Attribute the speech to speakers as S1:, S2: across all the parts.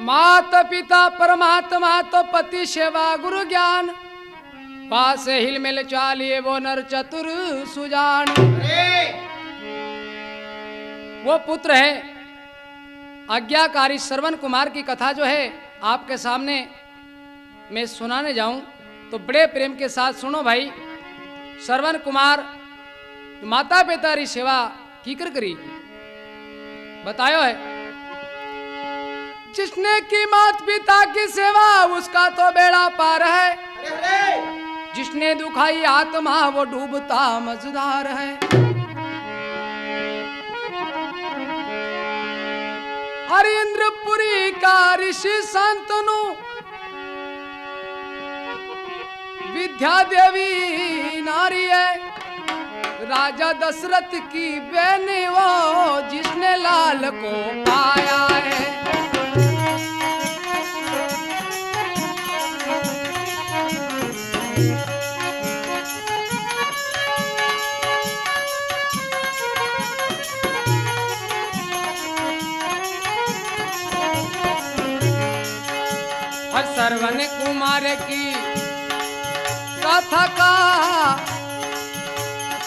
S1: माता पिता परमात्मा तो पति सेवा गुरु ज्ञान, पास हिल मिल चालिए वो नर चतुर सुजान। वो पुत्र है आज्ञाकारी श्रवण कुमार की कथा जो है आपके सामने मैं सुनाने जाऊं तो बड़े प्रेम के साथ सुनो भाई। श्रवण कुमार माता पिता री सेवा कीकर करी बतायो है। जिसने की माता पिता की सेवा उसका तो बेड़ा पार है, जिसने दुखाई आत्मा वो डूबता मझधार है। हर इंद्रपुरी का ऋषि शांतनु विद्या देवी नारी है, राजा दशरथ की बहन वो जिसने लाल को पाया है। और श्रवण कुमार की कथा का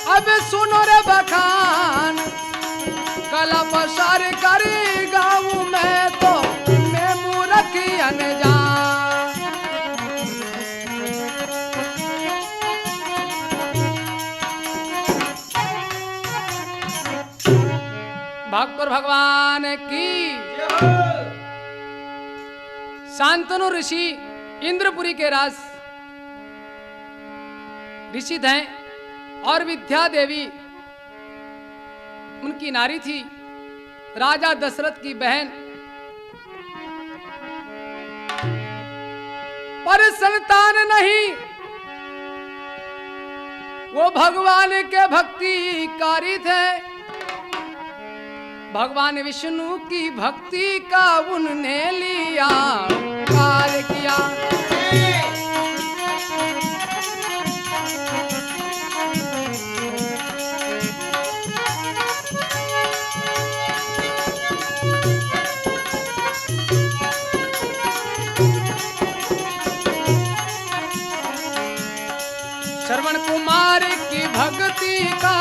S1: अब सुनो रे बखान, कला पसार करी गाँव में तो मैं मूर्ख अनजान। भक्तपुर भगवान की। शांतनु ऋषि इंद्रपुरी के राज ऋषि थे और विद्या देवी उनकी नारी थी, राजा दशरथ की बहन। पर संतान नहीं, वो भगवान के भक्तिकारी थे। भगवान विष्णु की भक्ति का उनने लिया कार्य किया। श्रवण कुमार की भक्ति का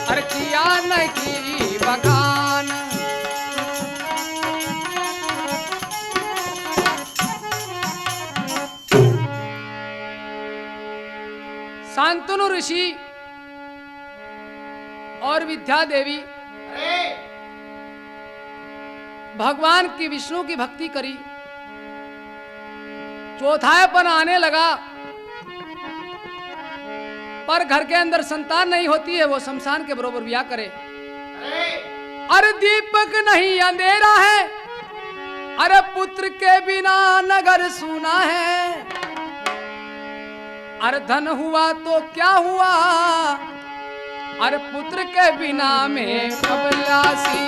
S1: अर्चिया नहीं बखान। शांतनु ऋषि और विद्या देवी भगवान की विष्णु की भक्ति करी। चौथापन आने लगा पर घर के अंदर संतान नहीं होती है, वो शमशान के बरोबर ब्याह करे। अरे दीपक नहीं अंधेरा है, अरे पुत्र के बिना नगर सूना है। अरे धन हुआ तो क्या हुआ, अरे पुत्र के बिना में अभिलाषी।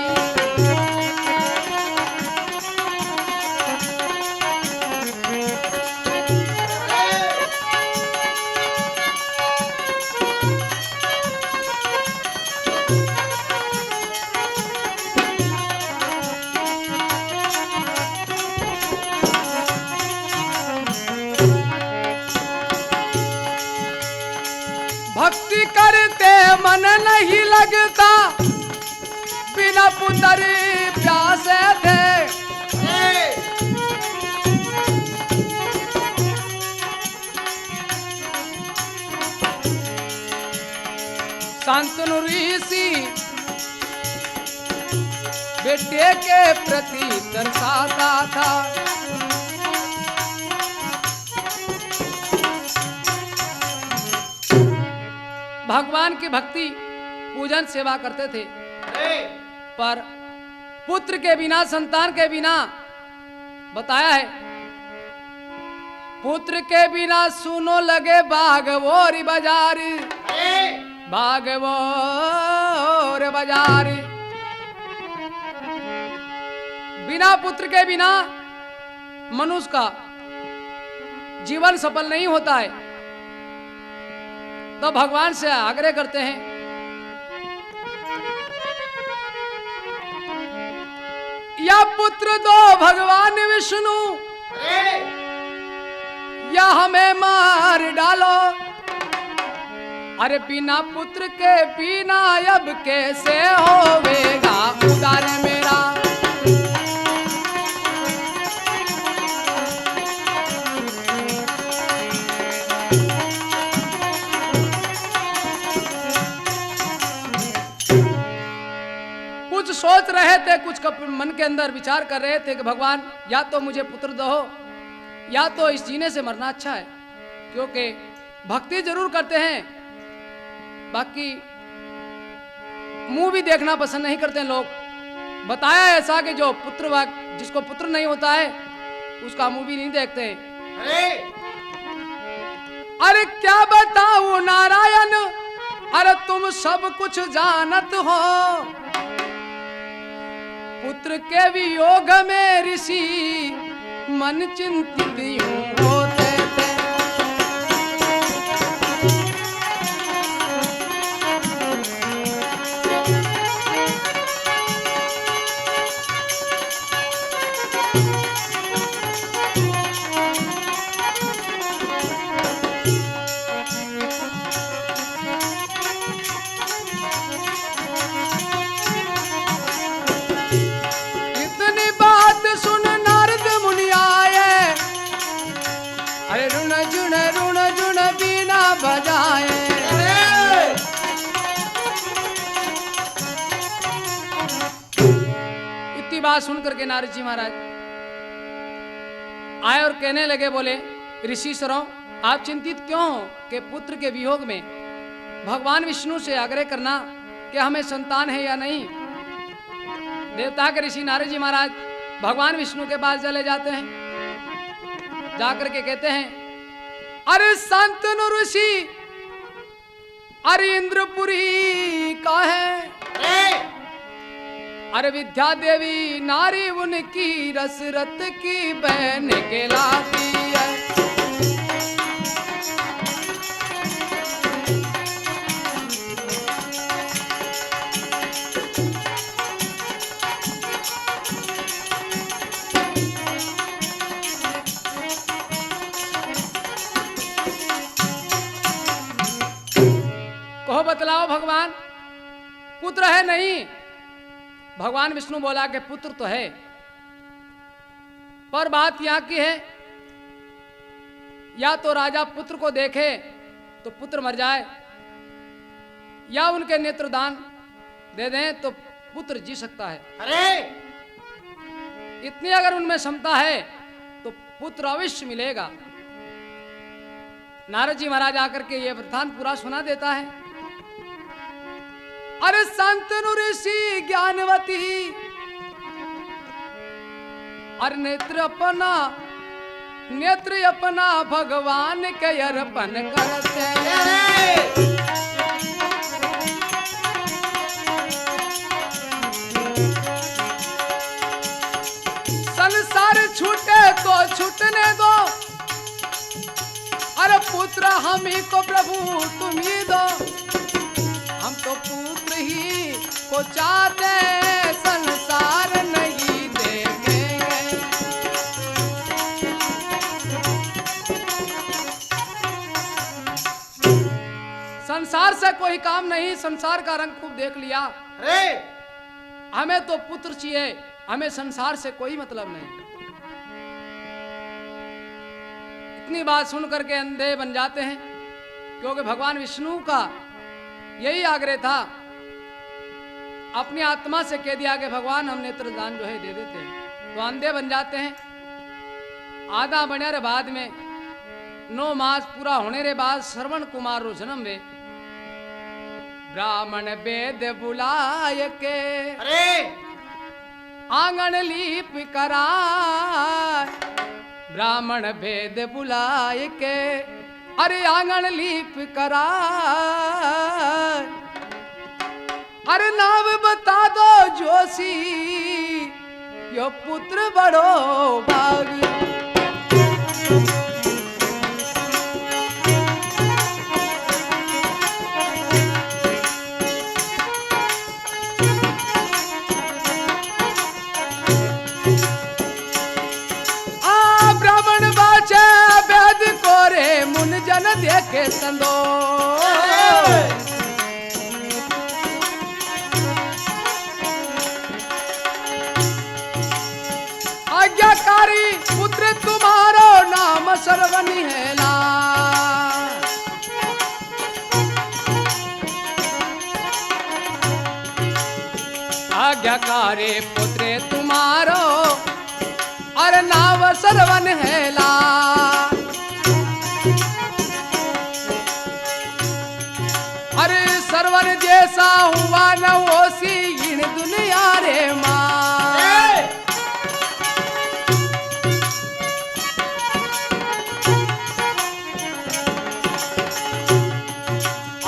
S1: भक्ति करते मन नहीं लगता, बिना पुत्र प्यासे थे। शांतनु ऋषि बेटे के प्रति तरसाता था। भगवान की भक्ति पूजन सेवा करते थे, पर पुत्र के बिना संतान के बिना बताया है। पुत्र के बिना सुनो लगे बाग वोरी बाजार, बाग वोर बाजार। बिना पुत्र के बिना मनुष्य का जीवन सफल नहीं होता है। तो भगवान से आग्रह करते हैं, या पुत्र दो भगवान विष्णु, या हमें मार डालो। अरे बिना पुत्र के बिना अब कैसे होवेगा उदार मेरा। कुछ सोच रहे थे, कुछ मन के अंदर विचार कर रहे थे कि भगवान या तो मुझे पुत्र दो, या तो इस जीने से मरना अच्छा है। क्योंकि भक्ति जरूर करते हैं, बाकी मुंह भी देखना पसंद नहीं करते हैं लोग। बताया ऐसा कि जो पुत्र जिसको पुत्र नहीं होता है उसका मुंह भी नहीं देखते हैं। अरे क्या बताऊं नारायण, अरे तुम सब कुछ जानत हो। पुत्र के वियोग में ऋषि मन चिंतित यूं होते थे। बात सुन करके नारद जी महाराज आए और कहने लगे, बोले ऋषि सरों, आप चिंतित क्यों हो कि पुत्र के वियोग में भगवान विष्णु से आग्रह करना कि हमें संतान है या नहीं। देवता के ऋषि नारद जी महाराज भगवान विष्णु के पास चले जाते हैं, जाकर के कहते हैं, अरे संतनु ऋषि, अरे इंद्रपुरी का है। अरे विद्या देवी नारी उनकी रसरत की बहन कहलाती है। कहो बतलाओ भगवान, पुत्र है नहीं। भगवान विष्णु बोला कि पुत्र तो है, पर बात यहां की है, या तो राजा पुत्र को देखे तो पुत्र मर जाए, या उनके नेत्रदान दे दें तो पुत्र जी सकता है। अरे इतनी अगर उनमें क्षमता है तो पुत्र अवश्य मिलेगा। नारद जी महाराज आकर के ये वृत्तांत पूरा सुना देता है। अरे संतनु ऋषि ज्ञानवती, अरे नेत्र अपना भगवान के अर्पण करते हैं। संसार छूटे तो छूटने दो, अरे पुत्र हम ही को प्रभु तुम ही दो। हम तो पुत्र ही को चाहते, संसार नहीं देखेंगे। संसार से कोई काम नहीं, संसार का रंग खूब देख लिया। अरे हमें तो पुत्र चाहिए, हमें संसार से कोई मतलब नहीं। इतनी बात सुन करके अंधे बन जाते हैं, क्योंकि भगवान विष्णु का यही आग्रह था। अपनी आत्मा से कह दिया कि भगवान हम नेत्रदान जो है दे देते हैं, तो अंधे बन जाते हैं। आधा बने रे बाद में 9 मास पूरा होने रे बाद श्रवण कुमार रो जन्म वे। ब्राह्मण वेद बुलाय के, अरे आंगन लीप कराय। ब्राह्मण वेद बुलाय के, अरे आंगन लीप कराय। अरे नाम बता दो जोशी, यो पुत्र बड़ो भाग। देखे संदो। आज्ञाकारी पुत्र तुम्हारो नाम सर्वनि हेला। आज्ञाकारी पुत्र तुम्हारो और नाम सर्वन हेला। अरे सर्वन जैसा हुआ न ओसी इन दुनिया रे माँ।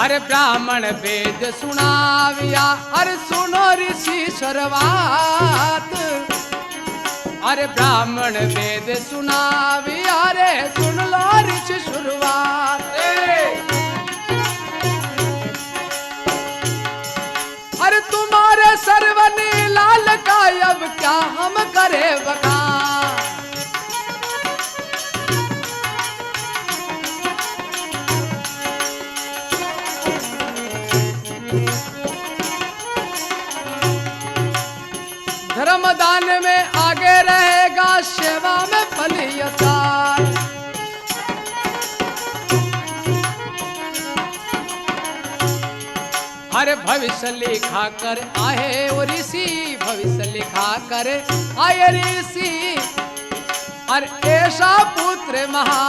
S1: अरे ब्राह्मण वेद सुनाविया अरे सुनो ऋषि सर्वात। अरे ब्राह्मण वेद सुनाविया रे सुन लो ऋषि शुरुआत। अरे तुम्हारे सर्वने लाल का अब क्या हम करे बखान। धर्मदान में आगे रहेगा सेवा में फलियतार। अरे भविष्य लिखा कर आए वो ऋषि भविष्य लिखा कर आए ऋषि। अरे ऐसा पुत्र महा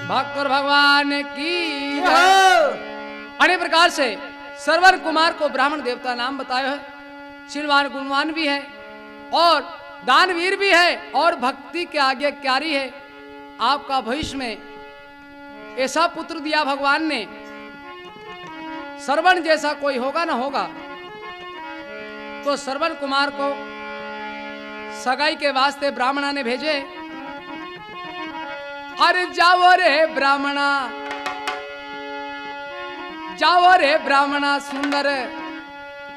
S1: भास्कर भगवान की अनेक प्रकार से सरवर कुमार को ब्राह्मण देवता नाम बताया है। शीलवान गुणवान भी है और दानवीर भी है और भक्ति के आगे क्यारी है। आपका भविष्य में ऐसा पुत्र दिया भगवान ने, श्रवण जैसा कोई होगा ना होगा। तो श्रवण कुमार को सगाई के वास्ते ब्राह्मणा ने भेजे। अरे जाओ रे ब्राह्मणा, जाओ रे ब्राह्मणा सुंदर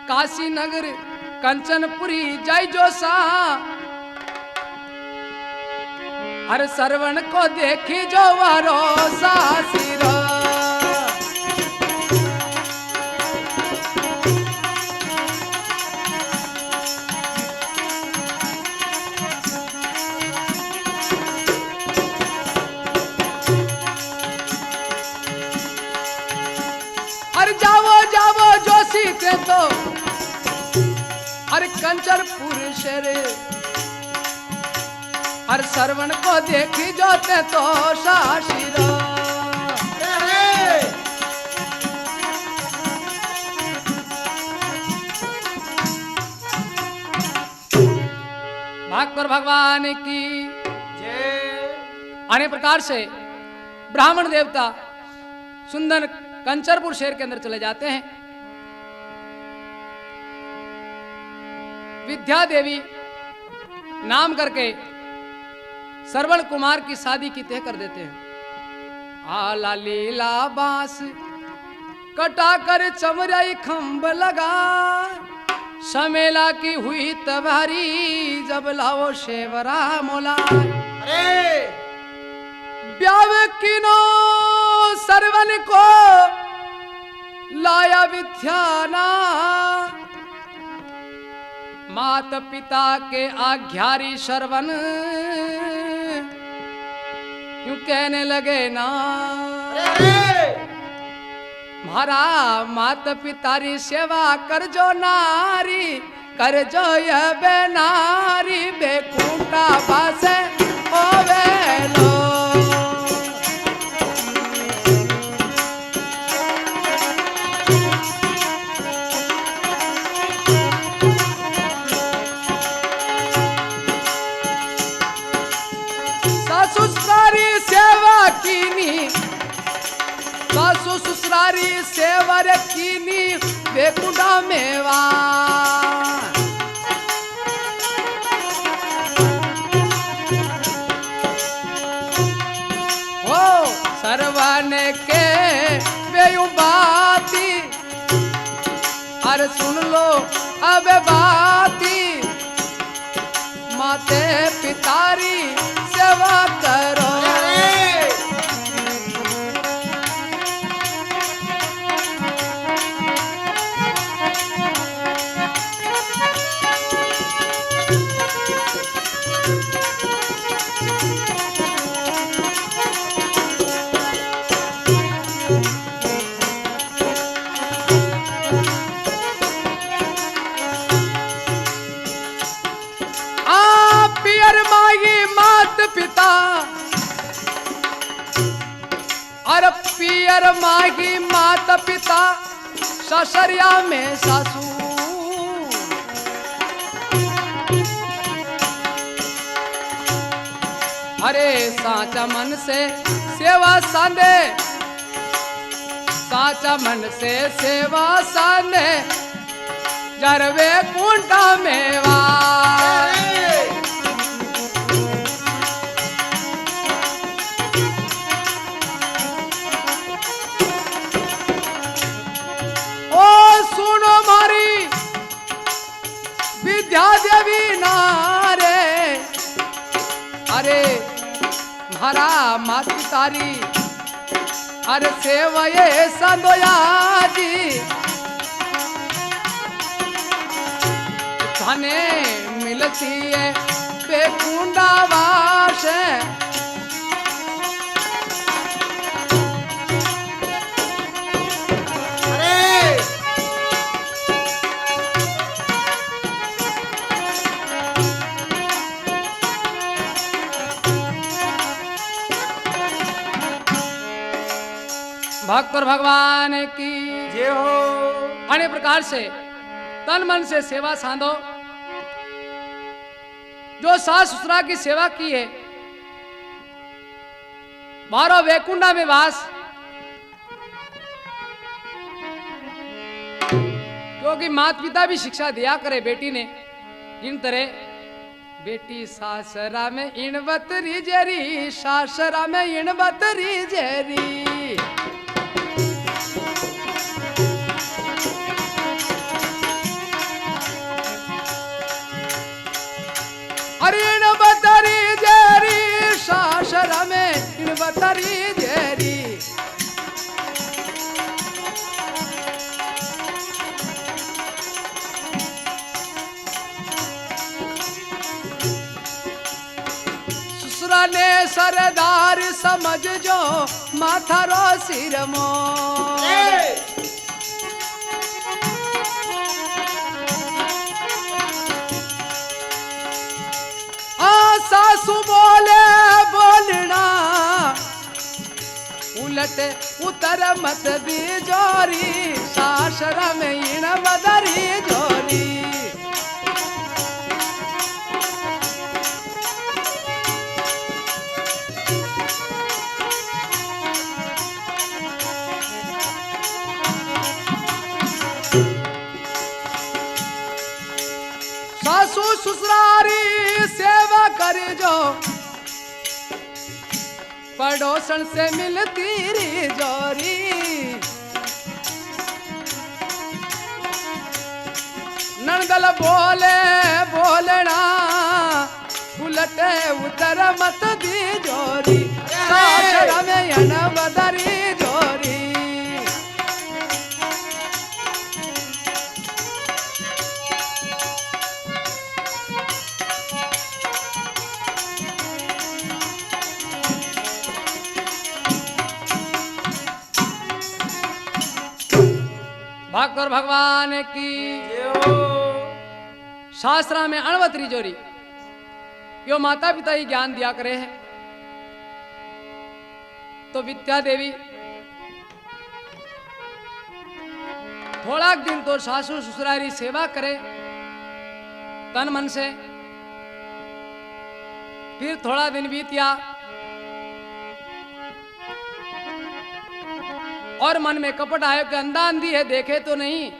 S1: काशी नगर कंचनपुरी जय जोसा। अरे श्रवण को देखी जो भरोसा सिरो। अरे जाओ जाओ जोशी ते तो अरे कंचनपुर शेर। अरे श्रवण को देखी जोते तो शाशिरो। भास्कर भगवान की जय। अनेक प्रकार से ब्राह्मण देवता सुंदर कंचनपुर शहर के अंदर चले जाते हैं। विद्या देवी नाम करके श्रवण कुमार की शादी की तय कर देते हैं। आला लीला बांस कटा कर चमराई खंभ लगा। समेला की हुई तबारी जब लाओ शेवरा मोला। ब्याव किनो सरवन को लाया विद्याना। मात पिता के आज्ञारी श्रवण यूं कहने लगे ना। मारा मात पितारी सेवा कर जो नारी कर जो यह बेनारी बेकूटा पासे होवे लो। सासु ससुरारी सेवर कीनी बेकुंडा मेवा। ओ सरवन के बेयु बाती लो अब बाती, माते पितारी सेवा करो। पिता और पियर मागी माता पिता, ससुरिया में सासू। अरे साचा मन से सेवा सांदे, साचा मन से सेवा सांदे, जरवे कुंटा मेवा। विद्या देवी नारे, अरे मारा माती तारी, अरे सेवये संदोया जी, थाने मिलती है बेकुंडा वाश। भक्त और भगवान की जय हो। अन्य प्रकार से तन मन से सेवा सांधो। जो सास ससुरा की सेवा की है, 12 वैकुंठा में वास। क्योंकि माता पिता भी शिक्षा दिया करे बेटी ने इन तरह, बेटी सासरा में इन बतरी जरी, सासरा में इन बतरी जरी। अरे इन बतरी जरी, सासरा में इन बतरी जरी। ससुरा ने सरदार समझ जो, माथा रो सिर मो। सासू बोले बोलना, उलट उतर मत दी जोरी, सासरा में इन बदरी जोरी। सासू ससुरारी सेवा करे जो, पड़ोसन से मिलती री जोरी। नंदल बोले बोलना, उलटे उतर मत दी जोरी, सासरा में यन बदरी जोरी। भक्त और भगवान की शास्त्रा में अणवतरी जोरी, यो माता पिता ही ज्ञान दिया करे हैं। तो विद्या देवी थोड़ा दिन तो सासू ससुरारी सेवा करे तन मन से, फिर थोड़ा दिन बीतिया और मन में कपट आयो कि अंधा अंधी है, देखे तो नहीं,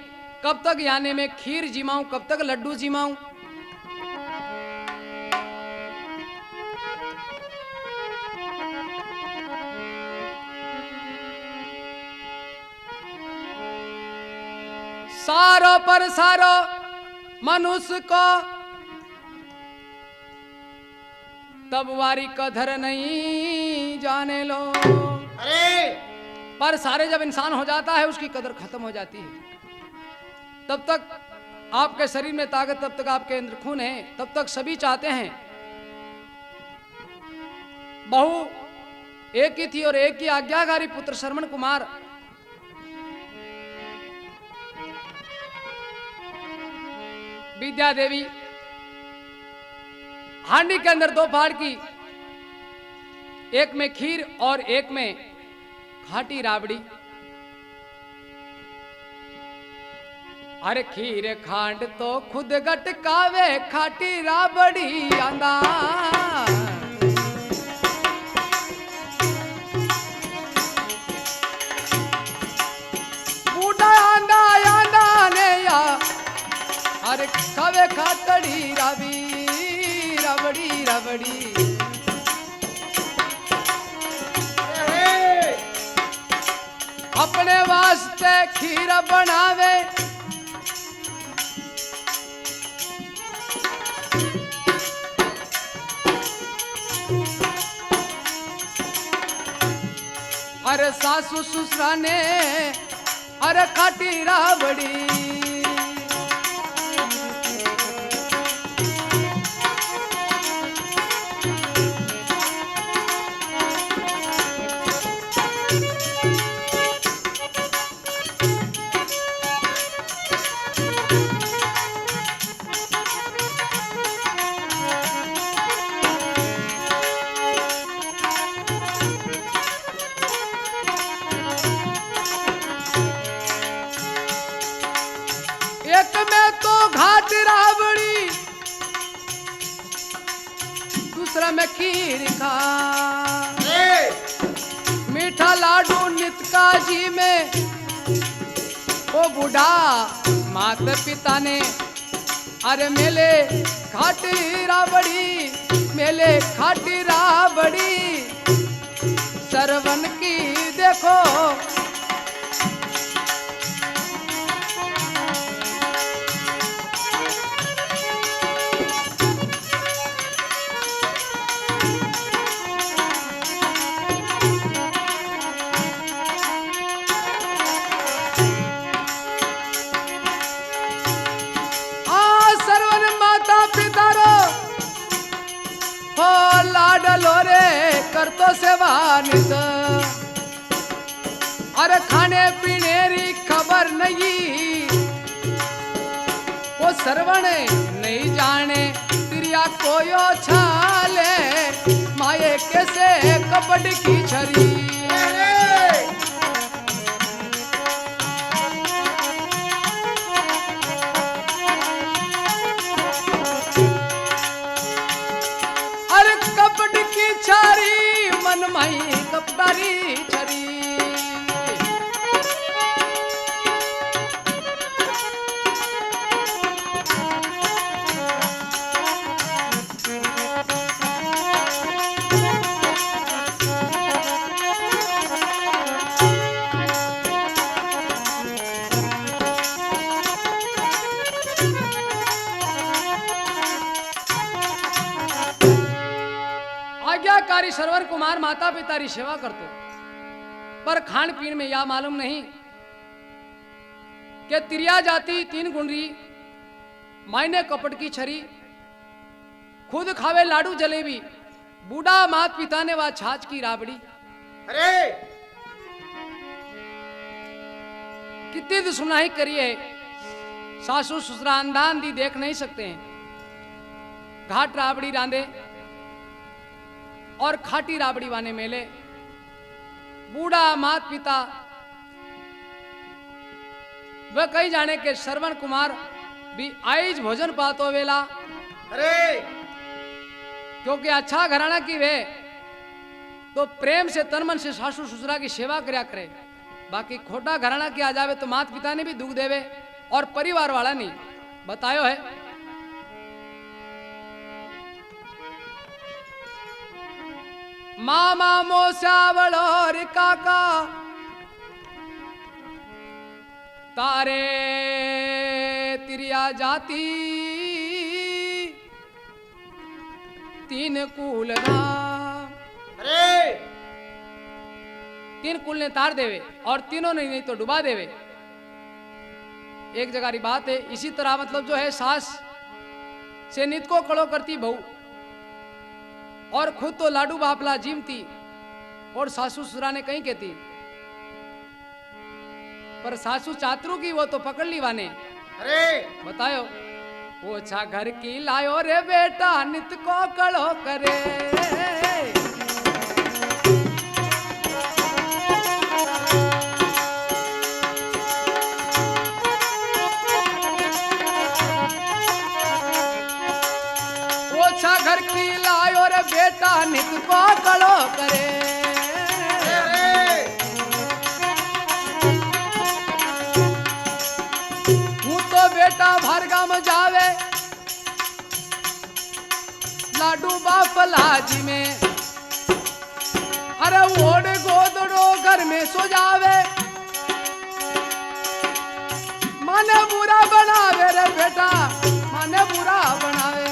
S1: कब तक याने में खीर जिमाऊं, कब तक लड्डू जिमाऊं। सारो पर सारो मनुष्य को तब वारी कदर नहीं जाने लो।
S2: अरे
S1: पर सारे जब इंसान हो जाता है उसकी कदर खत्म हो जाती है। तब तक आपके शरीर में ताकत, तब तक आपके अंदर खून है, तब तक सभी चाहते हैं। बहू एक ही थी और एक ही आज्ञाकारी पुत्र श्रवण कुमार। विद्या देवी हांडी के अंदर दो फाड़ की, एक में खीर और एक में खाटी राबड़ी। अरे खीर खांड तो खुद गटकावे, खाटी राबड़ी आंदा। बूढ़ा आंदा आंदा ने या, अरे खावे खाटड़ी राबी राबड़ी राबड़ी। अपने वास्ते खीर बनावे, अरे सासू ससुरा ने अरे खाटी राबड़ी। एक में तो घाट राबड़ी, दूसरा में खीर खा, मीठा लाडू नितका जी में। वो बूढ़ा मात पिता ने अरे मेले खाटी राबड़ी, मेले खाटी राबड़ी। सरवन की देखो लाडलो रे कर तो सेवा नित। अरे खाने पीने री खबर नहीं, वो सरवण नहीं जाने तिरिया कोयो छाले, माये कैसे कपड़ की छरी। छरी मन माई कपड़ी छरी। आज्ञाकारी श्रवण कुमार माता पिता री सेवा करतो, पर खान पीन में या मालूम नहीं कि तिरिया जाती 3 गुंडरी, मायने कपट की छरी, खुद खावे लाडू जलेबी, बूढ़ा मात पिता ने वह छाछ की राबड़ी।
S2: अरे
S1: कितनी तो सुनाई करिए, सासू ससुरा अंधान दी देख नहीं सकते हैं। घाट राबड़ी रांधे और खाटी राबड़ी वाने मेले, बूढ़ा मात पिता वह कही जाने के श्रवण कुमार भी आइज भोजन पातो वेला।
S2: अरे
S1: क्योंकि अच्छा घराना की वे तो प्रेम से तन मन से सासू ससुरा की सेवा करया करे, बाकी खोटा घराना की आ जावे तो मात पिता ने भी दुख देवे और परिवार वाला नहीं बतायो है। मामा मोसावड़ो रे काका तारे क्रिया जाति तीन कुल धाम।
S2: अरे
S1: तीन कुल ने तार देवे और तीनों ने नहीं तो डुबा देवे। एक जगह की बात है। इसी तरह मतलब जो है सास से नित को कड़ो करती बहू और खुद तो लाडू बापला जीमती और सासू ससुरा ने कहीं कहती, पर सासू चातरू की वो तो पकड़ ली वाने।
S2: अरे
S1: बतायो वो अच्छा घर की लायो रे बेटा नित को कड़ो करे। ओछा घर की लायो रे बेटा नित को कड़ो करे। हूँ तो बेटा भरगाम जावे लाडू बापला जी में। अरे ओढ़ गोदड़ो घर में सो जावे माने बुरा बनावे रे बेटा माने बुरा बनावे।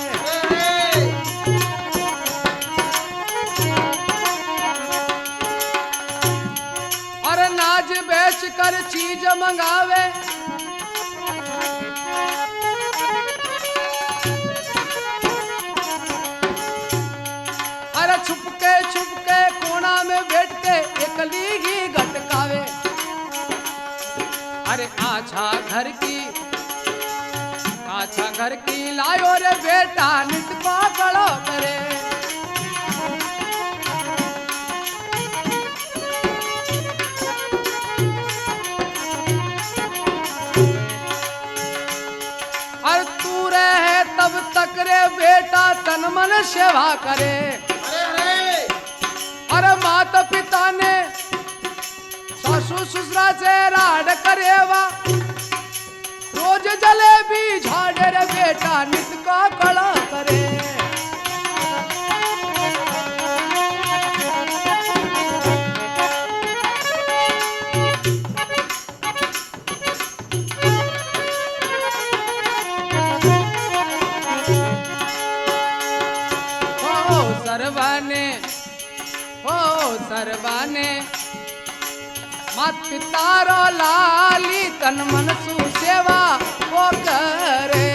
S1: अरे नाज बेच कर चीज मंगावे अरे छुपके कोना में बैठ के एकली ही गटकावे। अरे आछा घर की लायो रे बेटा नित को कड़ो करे। अरे तू रहे तब तक रे बेटा तन मन सेवा करे। अरे माता पिता ने सासू ससुरा से राड करेवा रोज जलेबी झाड़े रे बेटा नित का कड़ा करे। सरवाने मात पितारो लाली तन मन सु सेवा वो करे।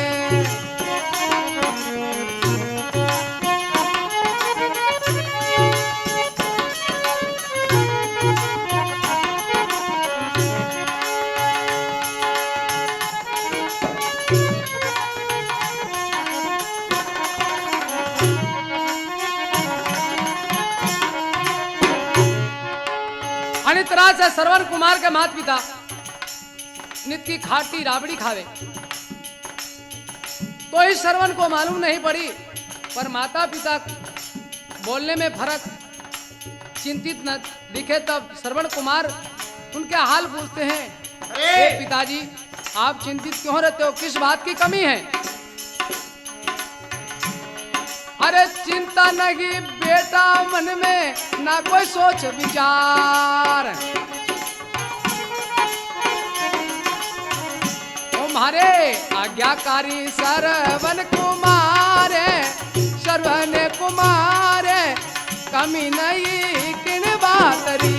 S1: तरह से श्रवण कुमार के माता पिता नित की खाटी राबड़ी खावे तो ही श्रवण को मालूम नहीं पड़ी, पर माता पिता बोलने में फर्क चिंतित न दिखे तब श्रवण कुमार उनके हाल पूछते हैं, पिताजी आप चिंतित क्यों रहते हो, किस बात की कमी है। अरे चिंता नहीं बेटा मन में ना कोई सोच विचार। तुम्हारे आज्ञाकारी श्रवण कुमार कमी नहीं किन बात री।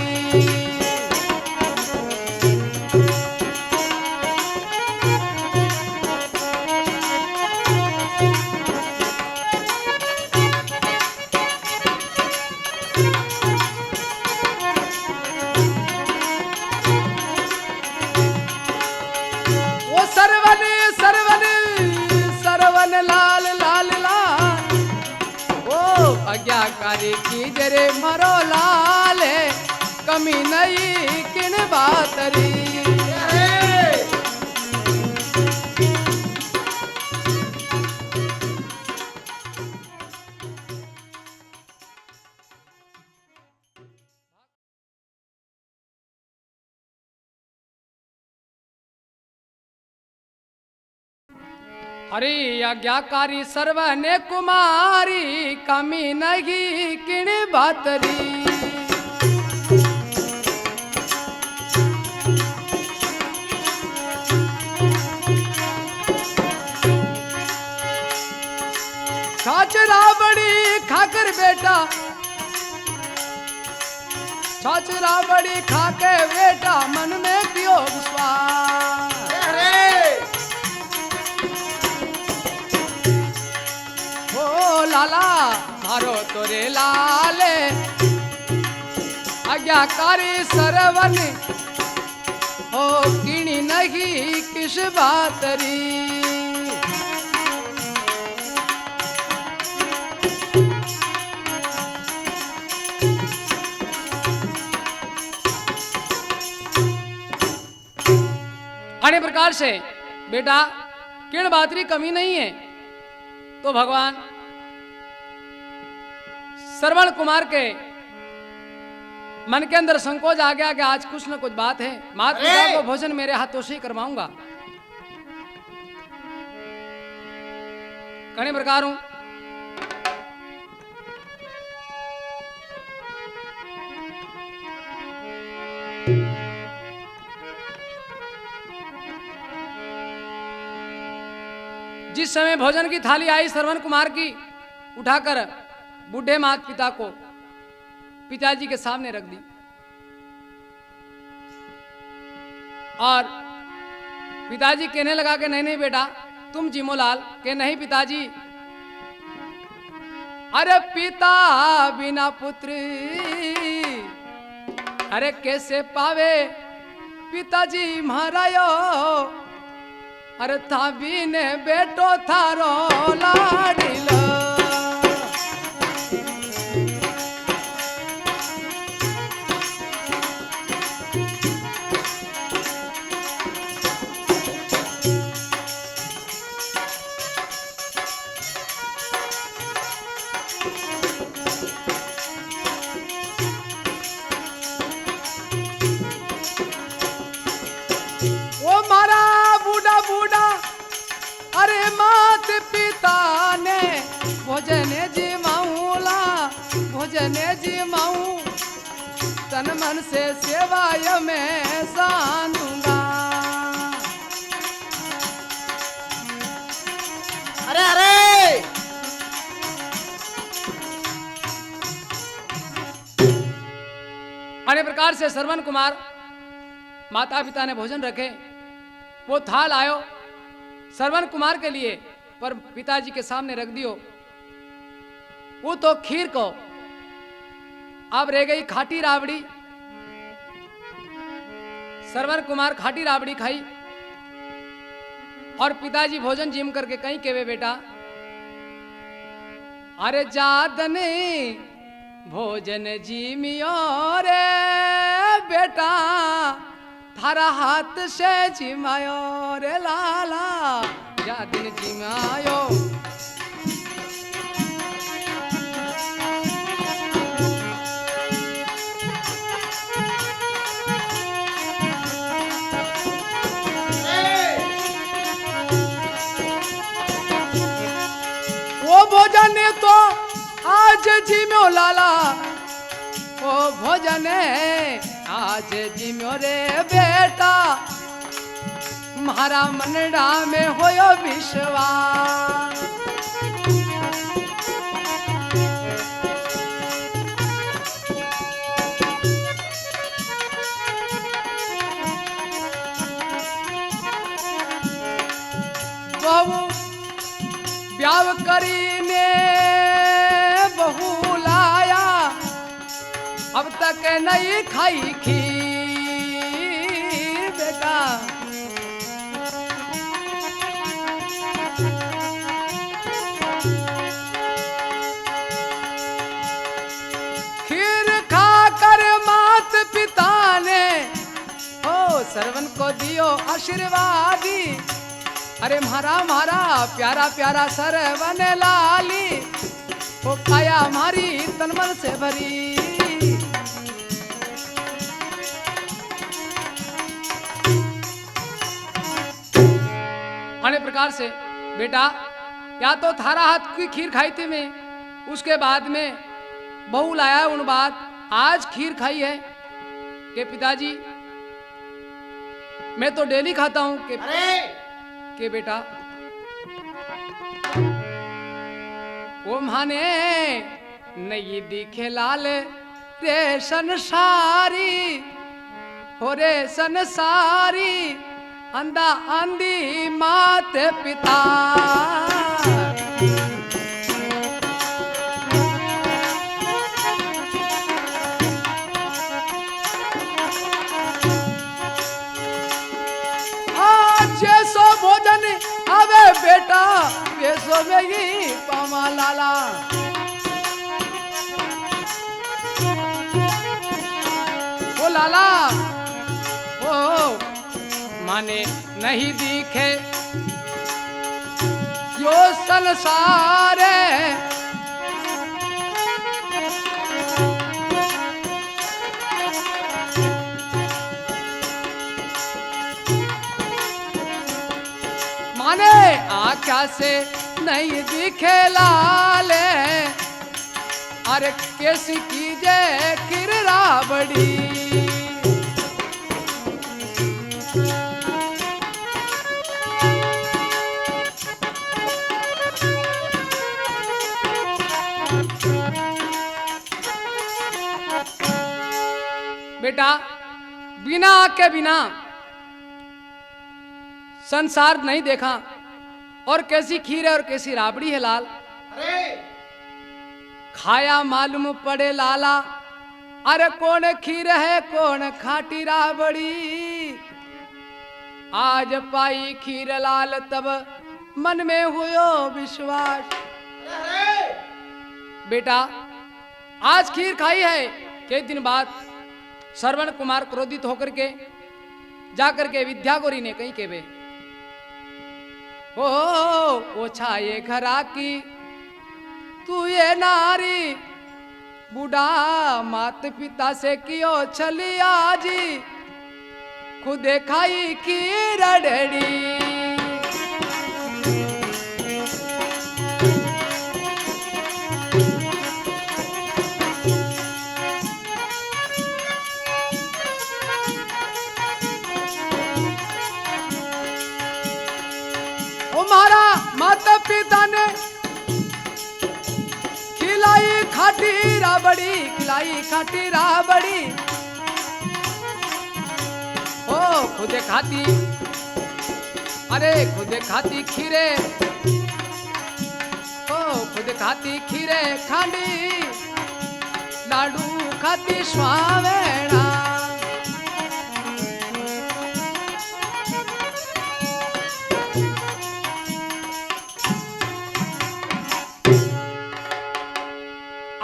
S1: आज्ञाकारी की जरे मरो लाल कमी नहीं किन बात री। हरि आज्ञाकारी सर्वने कुमारी कमी नहीं किन बात री। छाछ राबड़ी खाकर बेटा, छाछ राबड़ी खाके बेटा मन में कियो विश्वास।
S2: अरे
S1: ओ लाला मारो तोरे लाले आज्ञाकारी सरवन ओ किणी नहीं किस बात री। अन्य प्रकार से बेटा किण बात री कमी नहीं है। तो भगवान श्रवण कुमार के मन के अंदर संकोच आ गया कि आज कुछ न कुछ बात है, माता पिता को भोजन मेरे हाथों से ही करवाऊंगा। कई प्रकार हूं जिस समय भोजन की थाली आई श्रवण कुमार की, उठाकर बूढ़े माता पिता को पिताजी के सामने रख दी और पिताजी कहने लगा कि नहीं नहीं बेटा तुम जीमोलाल, के नहीं पिताजी, अरे पिता बिना पुत्र अरे कैसे पावे पिताजी महारायो, अरे था बिने बेटो थारो लाडीलो। अरे मात पिता ने भोजन जी माऊला, भोजन जी माऊ तन मन से सेवाय में सानूंगा।
S2: अरे अरे
S1: अन्य प्रकार से श्रवण कुमार माता पिता ने भोजन रखे, वो थाल आयो श्रवण कुमार के लिए पर पिताजी के सामने रख दियो। वो तो खीर को अब रह गई खाटी राबड़ी। श्रवण कुमार खाटी राबड़ी खाई और पिताजी भोजन जिम करके कहीं केवे बेटा, अरे जादने भोजन जिमियो रे बेटा, थारा हाथ से जिमायो रे लाला, या दिन जिमायो। वो भोजन तो आज जिम्यो लाला, वो भोजन आज जिम्यो रे बेटा, मारा मनडा में होयो विश्वास। बहु ब्याव करीने बहु लाया, अब तक नहीं खाई खीर बेटा, खीर खाकर मात पिता ने ओ श्रवण को दियो आशीर्वादी। अरे म्हारा म्हारा प्यारा प्यारा श्रवण लाली, वो काया हमारी तन मन से भरी। अन्य प्रकार से बेटा या तो थारा हाथ की खीर खाई थी मैं, उसके बाद में बहू लाया उन बात आज खीर खाई है कि पिताजी मैं तो डेली खाता हूं कि बेटा वो माने नहीं दिखे लाल रे संसारी हो रे संसारी अंधा आंधी मात पिता जैसो भोजन आवे बेटा वैसो में ही पामा लाला ओ लाला ओ माने नहीं दिखे यो संसार माने आख्या से नहीं दिखे लाले अरे कैसी कीजे किररा बड़ी बेटा बिना के बिना संसार नहीं देखा और कैसी खीर है और कैसी राबड़ी है लाल
S2: अरे
S1: खाया मालूम पड़े लाला अरे कौन खीर है कौन खाटी राबड़ी आज पाई खीर लाल तब मन में हुयो विश्वास
S2: अरे
S1: बेटा आज खीर खाई है कई दिन बाद श्रवण कुमार क्रोधित होकर के जाकर के विद्या गोरी ने कहीं के बे ओ छाये घरा की तू ये नारी बूढ़ा मात पिता से कियो छली आजी खुदे खाई की रड़ड़ी हमारा माता पिता ने खिलाई खाटी राबड़ी खिलाई खाटी राबड़ी ओ खुदे खाती अरे खुदे खाती खीरे ओ खुदे खाती खीरे खांडी लाडू खाती स्वावेणा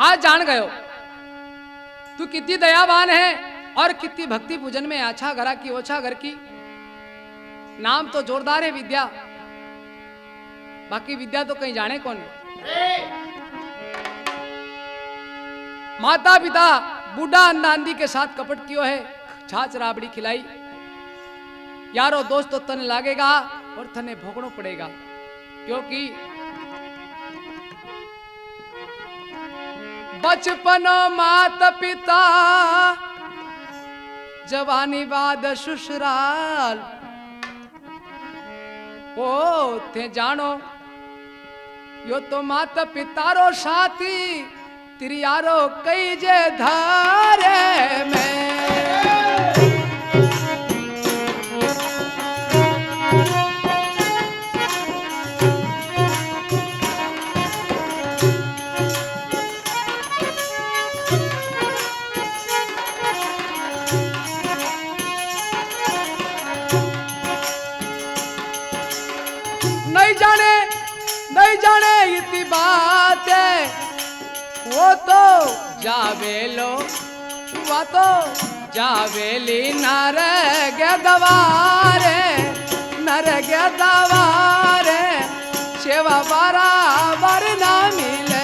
S1: आज जान गयो तू कितनी दयावान है और कितनी भक्ति पूजन में अच्छा घरा की ओछा घर की नाम तो जोरदार है विद्या बाकी विद्या तो कहीं जाने कौन माता पिता बूढ़ा अंधा अंधी के साथ कपट कियो है छाछ राबड़ी खिलाई यारो दोस्त तो तने लागेगा और तने भोगनो पड़ेगा क्योंकि बचपन माता पिता जवानी बाद ससुराल ओ थे जानो यो तो माता पितारो साथी तेरी यारो कई जे धारे में नहीं जाने इतनी बात है वो तो जावेलो वो तो जावेली नर गे दवारे सेवा बराबर ना मिले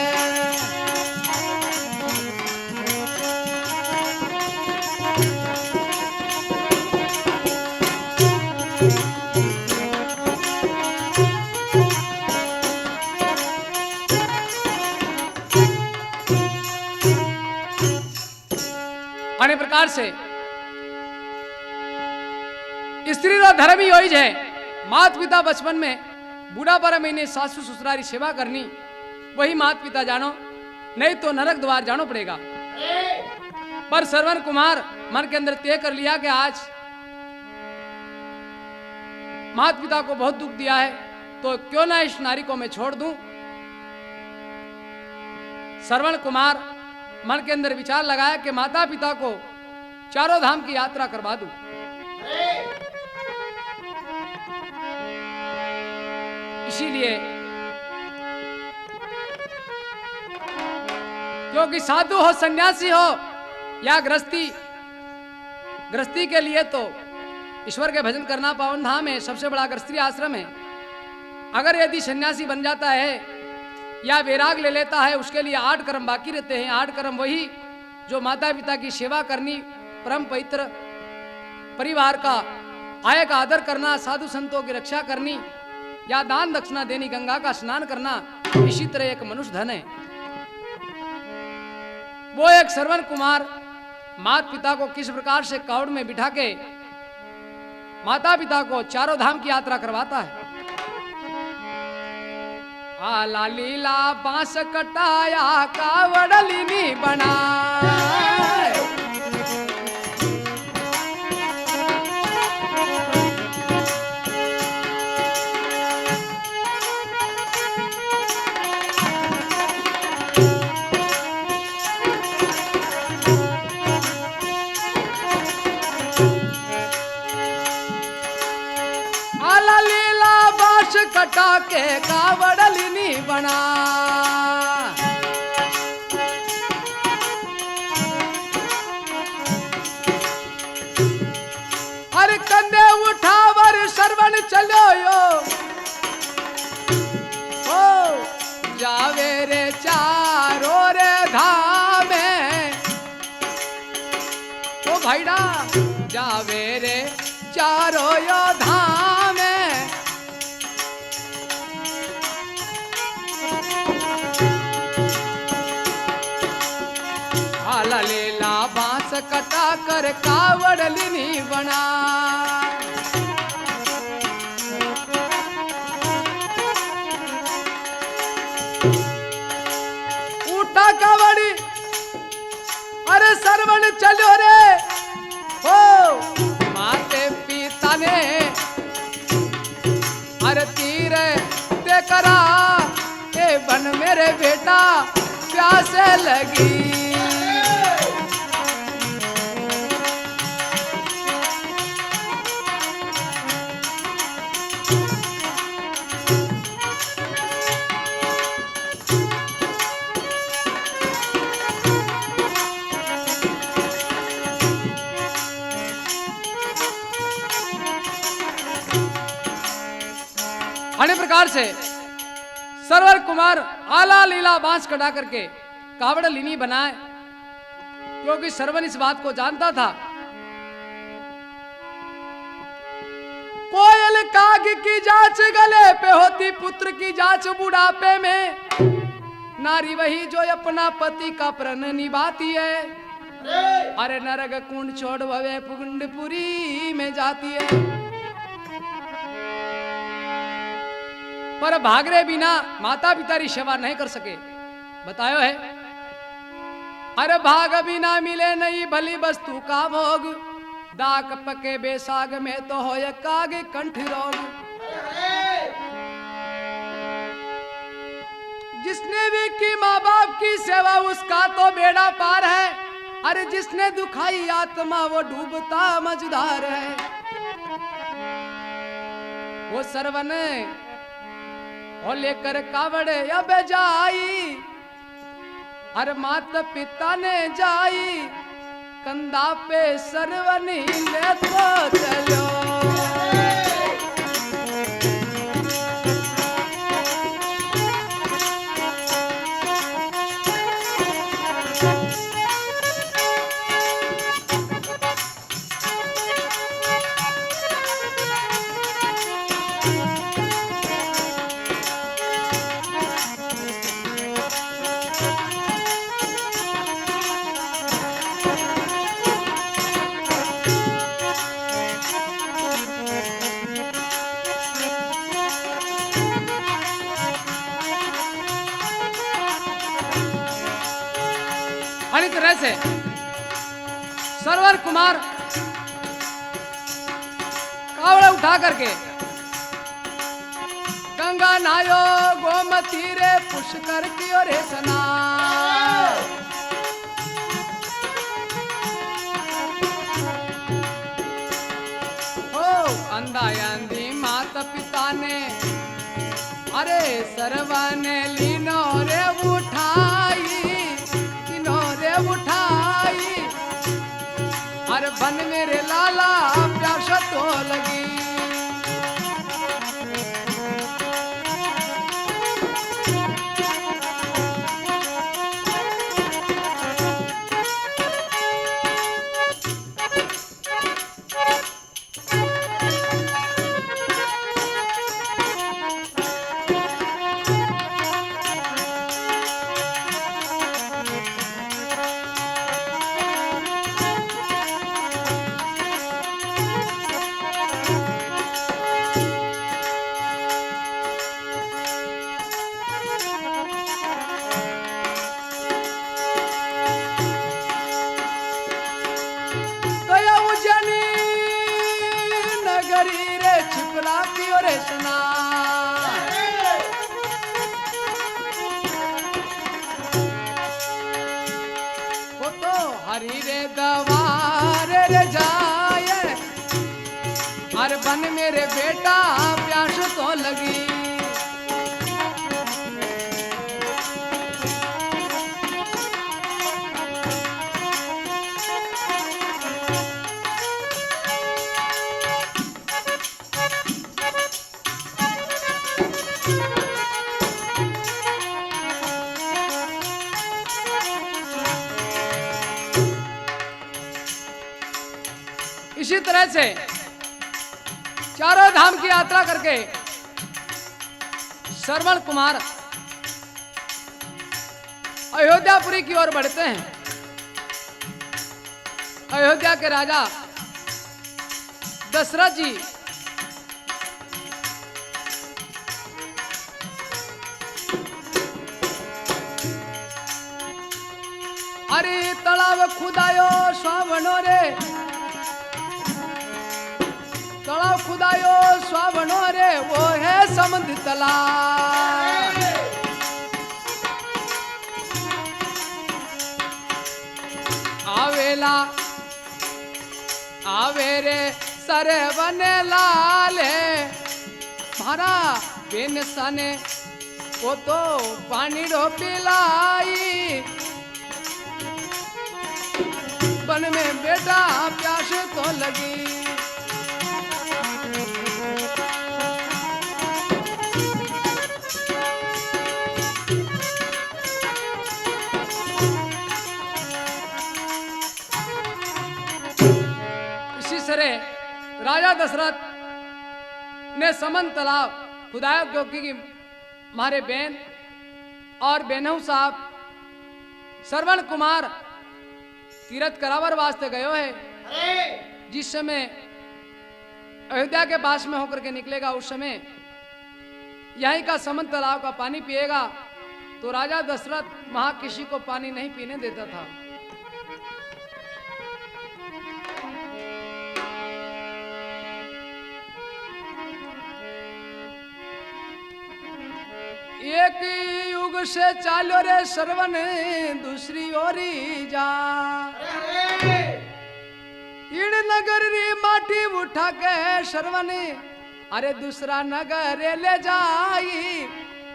S1: अनेक प्रकार से स्त्री रो धर्म ही है मात पिता बचपन में बूढ़ा पर महीने सासू ससुरारी सेवा करनी वही माता पिता जानो, नहीं तो नरक द्वार जानो पड़ेगा। पर श्रवण कुमार मन के अंदर तय कर लिया कि आज माता पिता को बहुत दुख दिया है, तो क्यों ना इस नारी को मैं छोड़ दूं। श्रवण कुमार मन के अंदर विचार लगाया कि माता पिता को चारों धाम की यात्रा करवा दूं। इसीलिए क्योंकि साधु हो, सन्यासी हो या गृहस्थी के लिए तो ईश्वर के भजन करना पावन धाम है, सबसे बड़ा गृहस्थी आश्रम है। अगर यदि सन्यासी बन जाता है या वैराग ले लेता है, उसके लिए 8 कर्म बाकी रहते हैं। 8 कर्म वही जो माता पिता की सेवा करनी, परम पवित्र परिवार का आय का आदर करना, साधु संतों की रक्षा करनी या दान दक्षिणा देनी, गंगा का स्नान करना, इसी तरह एक मनुष्य धन है। वो एक श्रवण कुमार माता पिता को किस प्रकार से कावड़ में बिठा के माता पिता को चारों धाम की यात्रा करवाता है। आला लीला बांस कटाया कावड़ लीनी बना, कटा के कावड़ लीनी बना। अरे कंधे उठावर श्रवण चलो यो, ओ जावे रे चारो रे धामे, ओ भाईडा जावे रे चारो यो धामे। लीला बांस कटा कर कावड़ लीनी बना। उठा कावड़ी, अरे श्रवण चलो रे हो, माते पिता ने अरे तीर दे करा, ए बन मेरे बेटा प्यास लगी। अन्य प्रकार से श्रवण कुमार आला लीला बांस कटा करके कावड़ लीनी बनाए, क्योंकि श्रवण इस बात को जानता था। कोयल काग की जांच गले पे होती, पुत्र की जांच बुढ़ापे में। नारी वही जो अपना पति का प्रण निभाती है, अरे नरक कुंड छोड़ भवे पुंडपुरी में जाती है। पर भागरे बिना माता पिता की सेवा नहीं कर सके, बतायो है। अरे भाग बिना मिले नहीं भली वस्तु का भोग, दाक पके बेसाग में तो हो काग कंठ रोग। जिसने भी की माँ बाप की सेवा उसका तो बेड़ा पार है, अरे जिसने दुखाई आत्मा वो डूबता मझधार है। वो श्रवण और लेकर कावड़ अब जाई, अरे माता पिता ने जाई, कंधा पे श्रवणी ले तो चलो। बड़ी तरह से सरवर कुमार कावड़ उठा करके गंगा नहायो गोमती रे पुष्कर की ओर स्नान। हो अंधा अंधी माता पिता ने अरे सरवन लीनो रे उठाई, तीनों रे उठाई। अरे बन मेरे लाला प्यास तो लगी। छिपरा की ओर स्नान। वो तो हरी रे दवार रे जाए। हर बन मेरे बेटा प्यास तो लगी। इसी तरह से चारों धाम की यात्रा करके श्रवण कुमार अयोध्यापुरी की ओर बढ़ते हैं। अयोध्या के राजा दशरथ जी अरे तालाब खुदायो श्रावणो रे, तालाब खुदायो श्रावणो रे, वो है समुद्र तालाब। आवेला आवे रे सरवन लाले, मारा बेन सने वो तो पानी रो पिलाई। बन में बेटा प्यास तो लगी। राजा दशरथ ने समन तालाब खुदाया, क्योंकि हमारे बहन और बेनहू साहब श्रवण कुमार तीरथ करावर वास्ते गयो है। जिस समय अयोध्या के पास में होकर के निकलेगा उस समय यहीं का समन तालाब का पानी पिएगा। तो राजा दशरथ वहां किसी को पानी नहीं पीने देता था। एक युग से चालो रे श्रवण दूसरी ओरी जा। इड़ नगर री माटी उठा के श्रवण अरे दूसरा नगर ले जाई।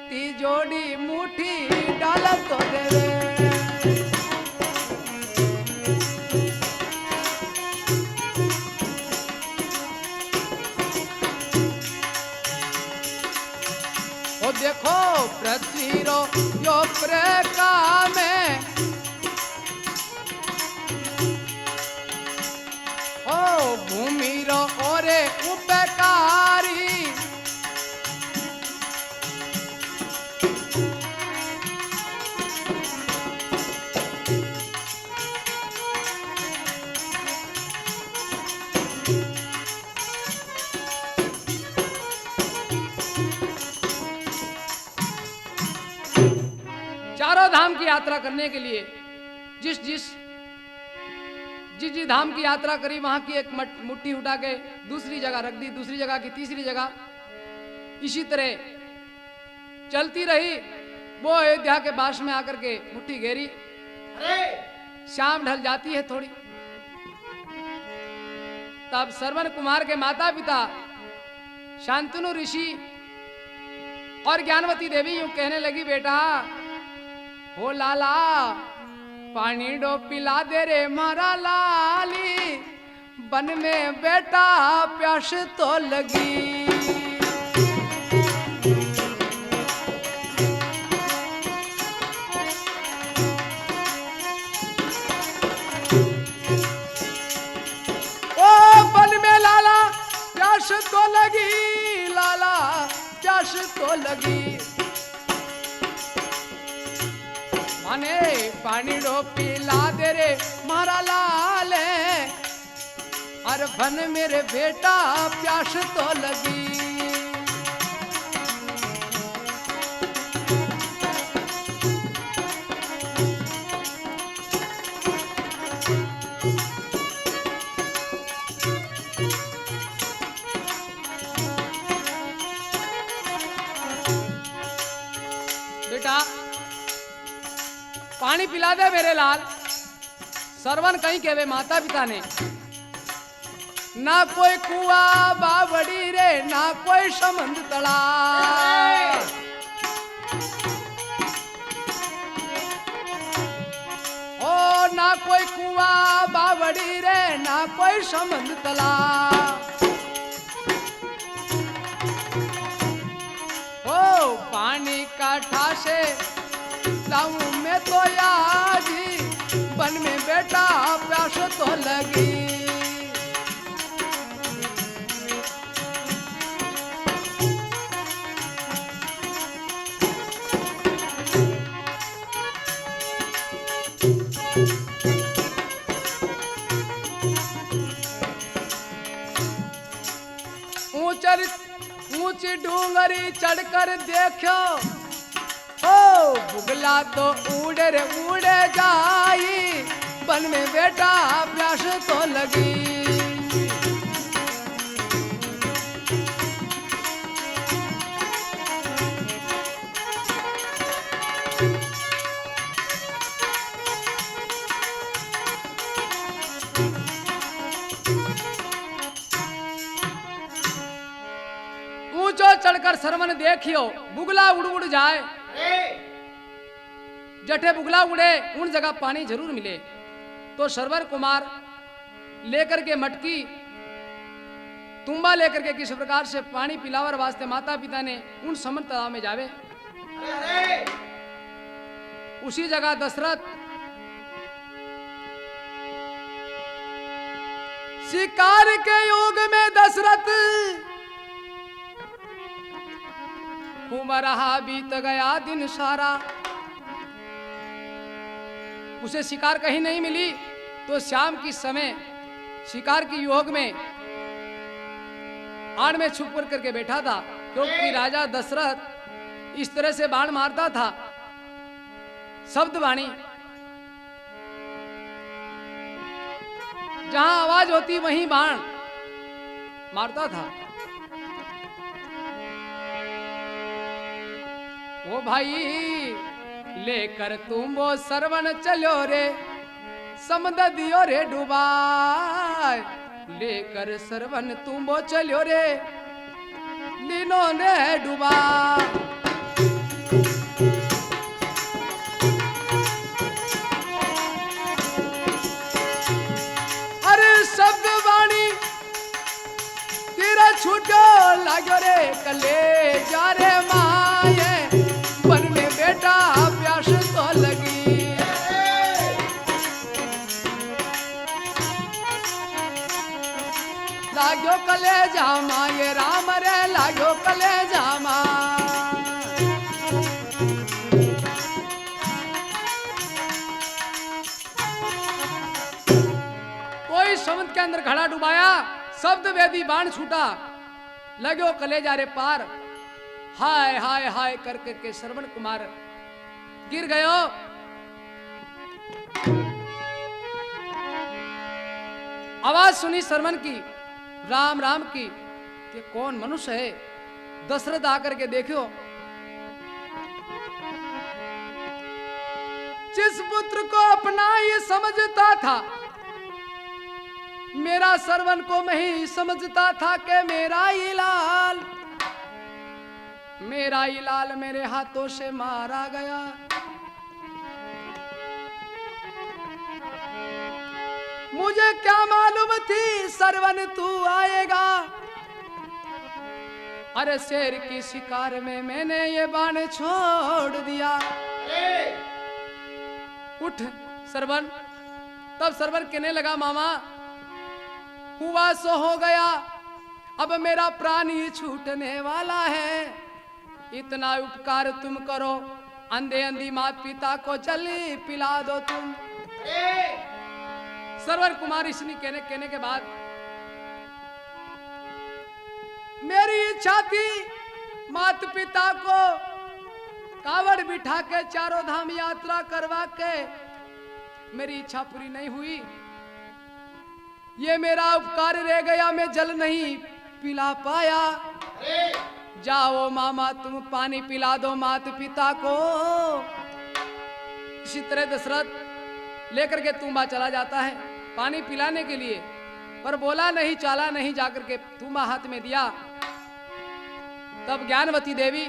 S1: ती जोड़ी मुठी डाल तो देवे। ओ देखो पृथ्वी रो यो प्रका में, ओ भूमि रो ओरे उपकारी। चारों धाम की यात्रा करने के लिए जिस जिस धाम की यात्रा करी वहां की एक मुट्ठी उठा के दूसरी जगह रख दी, दूसरी जगह की तीसरी जगह, इसी तरह चलती रही। वो अयोध्या के पास में आकर के मुट्ठी घेरी। शाम ढल जाती है थोड़ी, तब श्रवण कुमार के माता पिता शांतनु ऋषि और ज्ञानवती देवी यूं कहने लगी, बेटा हो लाला पानी डो पिला दे रे मारा लाली, बन में बेटा प्यास तो लगी। ओ बन में लाला प्यास तो लगी, लाला प्यास तो लगी। माने पानी डो पिला दे रे मारा लाल, अरे बन मेरे बेटा प्यास तो लगी। बेटा पानी पिला दे मेरे लाल। श्रवण कहीं कहवे माता पिता ने, ना कोई कुआ बावड़ी रे, ना कोई समंद तला। ओ ना कोई कुआ बावड़ी रे, ना कोई समंद तला। ओ पानी का ठासे लाऊं मैं तो याजी, बन में बेटा प्यास तो लगी। ऊंची डूंगरी चढ़कर देखो, ओ बुगला तो उड़े रे उड़े जाई, बन में बेटा प्यास तो लगी। ऊंचो चढ़कर श्रवण देखियो, बुगला उड़ उड़ जाए। जठे बुगला उड़े उन जगह पानी जरूर मिले। तो श्रवण कुमार लेकर के मटकी तुम्बा लेकर के किस प्रकार से पानी पिलावर वास्ते माता पिता ने उन समन तालाब में जावे। उसी जगह दशरथ शिकार के युग में दशरथ घूम रहा, बीत गया दिन सारा। उसे शिकार कहीं नहीं मिली, तो शाम की समय शिकार की योग में आड़ में छुप कर करके बैठा था, क्योंकि राजा दशरथ इस तरह से बाण मारता था, शब्द वाणी, जहां आवाज होती वहीं बाण मारता था। ओ भाई लेकर तुम वो श्रवण चलो रे, समद दियो रे डुबाए। लेकर श्रवण तुम वो चलो रे, लीनो ने डुबा। अरे शब्द वाणी तेरा छूटो लागो रे, कले जा रे माये, बन में बेटा प्यास तो लगी। लागो कले जामा ये राम रे, लागो कले जामा। कोई समुद्र के अंदर घड़ा डुबाया, शब्द वेदी बाण छूटा, लगो कलेजा रे पार। हाय हाय हाय कर करके श्रवण कुमार गिर गयो। आवाज सुनी सरवन की, राम राम की, कि कौन मनुष्य है। दशरथ आकर के देखो, जिस पुत्र को अपना ये समझता था, मेरा सरवन को मैं ही समझता था कि मेरा ही लाल मेरे हाथों से मारा गया। मुझे क्या मालूम थी सरवन तू आएगा। अरे शेर की शिकार में मैंने ये बाण छोड़ दिया। उठ सरवन। तब सरवन कहने लगा, मामा हुआ सो हो गया, अब मेरा प्राण ही छूटने वाला है। इतना उपकार तुम करो, अंधे अंधी माता पिता को जल्दी पिला दो तुम। सरवन कुमार ऋषि कहने के बाद, मेरी इच्छा थी माता पिता को कावड़ बिठा के चारों धाम यात्रा करवा के, मेरी इच्छा पूरी नहीं हुई। ये मेरा उपकार रह गया, मैं जल नहीं पिला पाया। जाओ मामा तुम पानी पिला दो माता पिता को। इसी तरह दशरथ लेकर के तुम्बा चला जाता है पानी पिलाने के लिए, पर बोला नहीं, चाला नहीं, जाकर के तुम्बा हाथ में दिया। तब ज्ञानवती देवी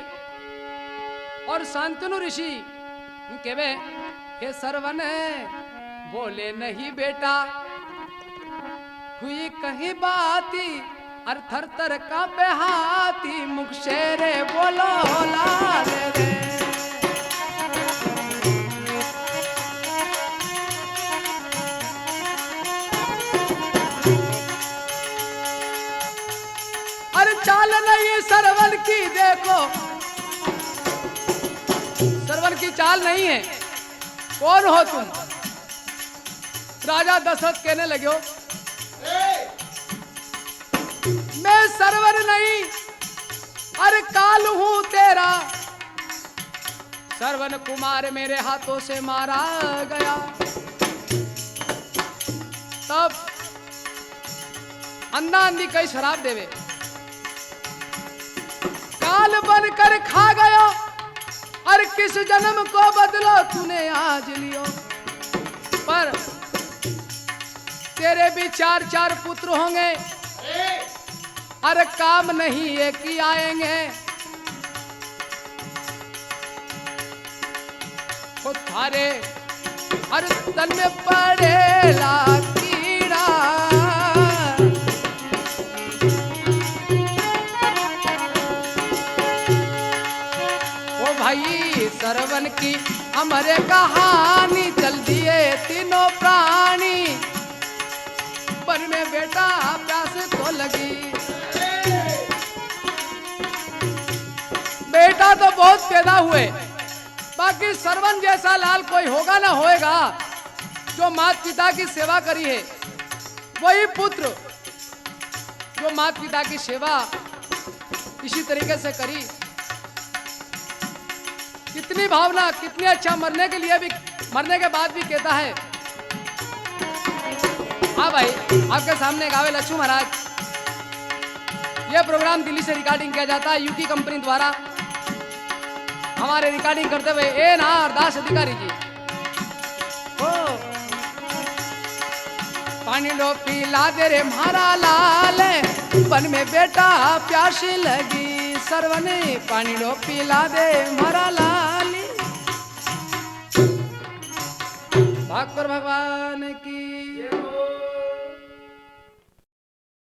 S1: और शांतनु ऋषि कहवे, हे सरवन बोले नहीं बेटा, हुई कहीं बाती, अर थर थर कांपे हाथी, मुख से रे बोलो लाल रे। अरे चाल नहीं सरवन की, देखो सरवन की चाल नहीं है। कौन हो तुम? राजा दशरथ कहने लगे, हो मैं सरवर नहीं, अरे काल हूं तेरा। सरवन कुमार मेरे हाथों से मारा गया। तब अंधा अंधी कई शराब देवे, काल बनकर खा गया, अरे किस जन्म को बदलो तूने आज लियो। पर तेरे भी चार चार पुत्र होंगे, अरे काम नहीं एक ही आएंगे। वो थारे अरे तन में पड़ेला कीड़ा, ओ भाई सरवन की हमारे कहानी, चल दिए तीनों प्राणी, पर में बेटा प्यास तो लगी। बेटा तो बहुत पैदा हुए, बाकी सरवन जैसा लाल कोई होगा ना होएगा। जो माता पिता की सेवा करी है, वही पुत्र जो माता पिता की सेवा इसी तरीके से करी। कितनी भावना, कितनी अच्छा, मरने के लिए भी, मरने के बाद भी कहता है। हाँ भाई, आपके सामने गावे लक्ष्मण महाराज। यह प्रोग्राम दिल्ली से रिकॉर्डिंग किया जाता है यूटी कंपनी द्वारा। हमारे रिकॉर्डिंग करते हुए ए नार दास अधिकारी जी। ओ पानी लो पिला दे रे मारा लाल, बन में बेटा प्यासी लगी। सरवने पानी लो पिला दे मारा लाल। भागपुर भगवान की